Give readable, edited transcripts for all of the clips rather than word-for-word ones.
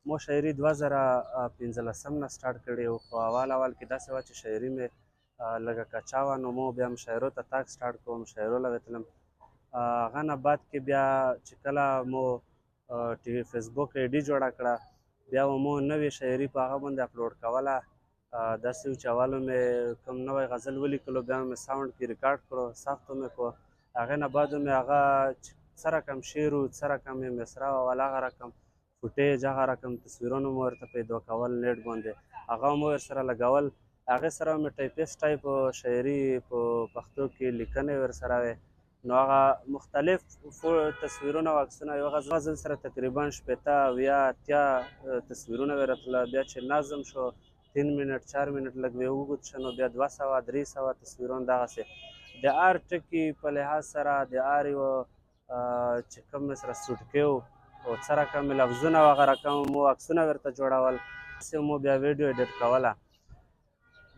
مو شاعري 2015 نه سټارټ کړې وه، خو اول کې داسې وه چې شاعري مې لږه کچا وه، نو مو بیا مشاعرو ته تګ سټارټ کړو، مشاعرو له تلم. هغه نه بعد کې بیا چې کله مو فیسبوک آی ډي جوړه کړه، بیا مو نوې شاعري په هغه باندې اپلوډ کوله. داسې و چې اول مې کوم نوی غزل ولیکلو، بیا مې ساوند کې ریکارډ کړو، ثبت مې کړو. هغې نه بعد مې هغه څه رقم شعر و، څه رقم یې مصرع وه، هغه رقم فوټیج، هغه رقم تصویرونه مو ورته پیدا کول نیټ باندې، هغه مو ورسره لګول. هغې سره مې ټایپسټ ټایپ شاعري په پښتو کې لیکنې ورسره وې. نو هغه مختلف تصویرونه او عکسونه، یو غزل سره تقریبا 80 اویا اتیا تصویرونه مې راتله. بیا چې نظم شو 3 منټ 4 منټ لږ بیا اوږد شه، نو بیا 200 300 تصویرونه دغسې د هر ټکي په لحاظ سره د هر یو چې کوم مې سره سوټ کې و او څه رقم لفظونه و، هغه رقم مو عکسونه ورته جوړول، داسې مو بیا ویډیو ایډیټ کوله.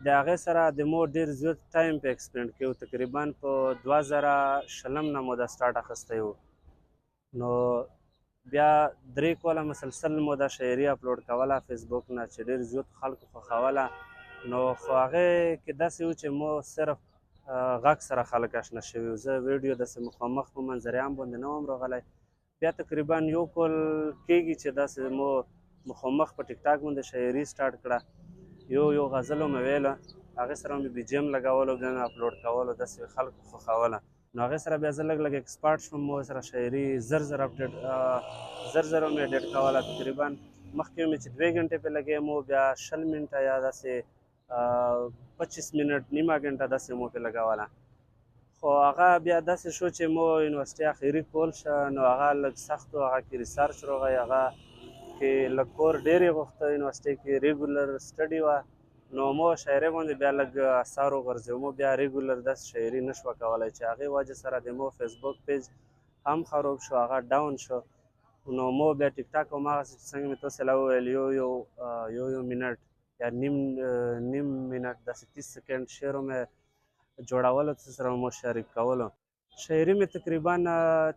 د هغې سره د مو ډېر زیات ټایم په ایکسپینډ کوو، تقریبا په 2020 نه مو دا سټارټ اخیستی و. نو بیا 3 کاله مسلسل مو دا شاعري اپلوډ کوله فیسبوک نه، چې ډېر زیات خلکو خوښوله. نو خو هغې کې داسې و چې مو صرف غږ سره خلک اشنا شوي وو، زه ویډیو داسې مخامخ په منظر عام باندې نه وم راغلی. بیا تقریبا 1 کال کېږي چې داسې مو مخامخ په ټیک ټاک باندې شاعري سټارټ کړه. یو غزل مې ویله، هغې سره مې بي جي ایم لګولو، بیا مې اپلوډ کولو، داسې خلکو خوښوله. نو هغې سره بیا زه لږ ایکسپارټ شوم، مو سره شاعري زر زر مې اپډیټ کوله. تقریبا مخکې مې چې 2 ګنټې پې لګې، مو بیا 20 منټه یا داسې 25 منټ نیمه ګنټه داسې مو پې لګوله. خو هغه بیا داسې شو چې مو یونیورسټي اخري کول شه، نو هغه لږ سخت و، هغه کې ریسرچ راغی، هغه کې لږ کور ډېر یې غوښته، یونیورسټي کې ریګولر سټډي وه. نو مو شاعرۍ باندې بیا لږ اثر وغورځېد، مو بیا ریګولر داسې شاعري نه شوه کولی، چې هغې وجې سره د مو فیسبوک پیج هم خراب شو، هغه ډاون شو. نو مو بیا ټیک ټاک هماغسې چې څنګه مې تاسې له وویل یو منټ یا نیم منټ داسې 30 سکنډ شعر مې جوړولو، څه سره مو شریک کولو. شاعري مې تقریبا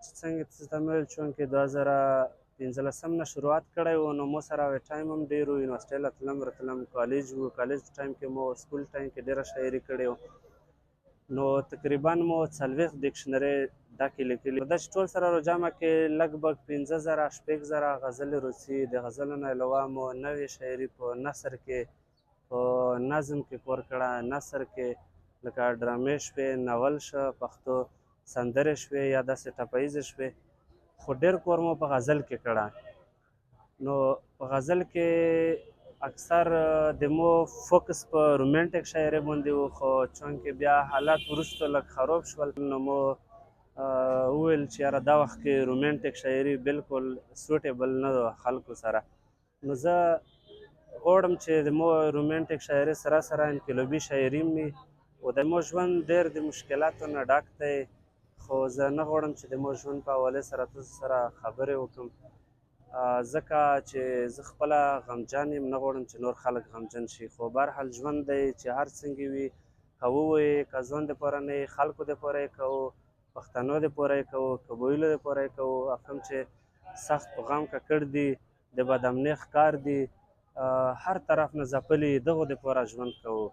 چې څنګه تاسو ته مې ویل چونکې 2015 نه شروعات کړی و، نو مو سره ټایم هم ډېر و، یونیورسټۍ له تلم راتلم، کالج و، کالج ټایم کې مو سکول ټایم کې ډېره شاعري کړې وه. نو تقریبا مو 40 ډکشنرۍ دا کې لیکلي، دا چې ټول سره راجمع کې لږ بږ 15,000 شپږ غزلې روسي. د غزلو نه علاوه مو نوې شاعري په نثر کې، په نظم کې کور کړه، نثر کې لکه ډرامې شوې، ناول شه، پښتو سندرې شوې یا داسې ټپیزې شوې، خو ډېر کور مو په غزل کې کړه. نو په غزل کې اکثر د مو فوکس په رومانټیک شاعرۍ باندې و، خو چونکې بیا حالات وروسته لږ خراب شول، نو مو وویل چې یاره دا وخت کې رومانټیک شاعري بالکل سوټیبل نه ده خلکو سره. نو زه غواړم چې د مو رومانټیک شاعرۍ سره سره انقلابي شاعري مې و. د مو ژوند ډېر د مشکلاتو نه ډک دی، خو زه نه غواړم چې د مو ژوند په حوالې سره تاسو سره خبرې وکړم، ځکه چې زه خپله غمجن یم، نه غواړم چې نور خلک غمجن شي. خو بهرحال ژوند دی چې هر څنګه وي، که ووایې که ځان دپاره نه یې، خلکو دپاره یې کوو، پښتنو دپاره یې کوو، قبایلو دپاره یې کوو. کوم چې سخت په غم ککړ دي، د بد امنۍ ښکار دي، هر طرف نه ځپلي، دغو دپاره ژوند کوو.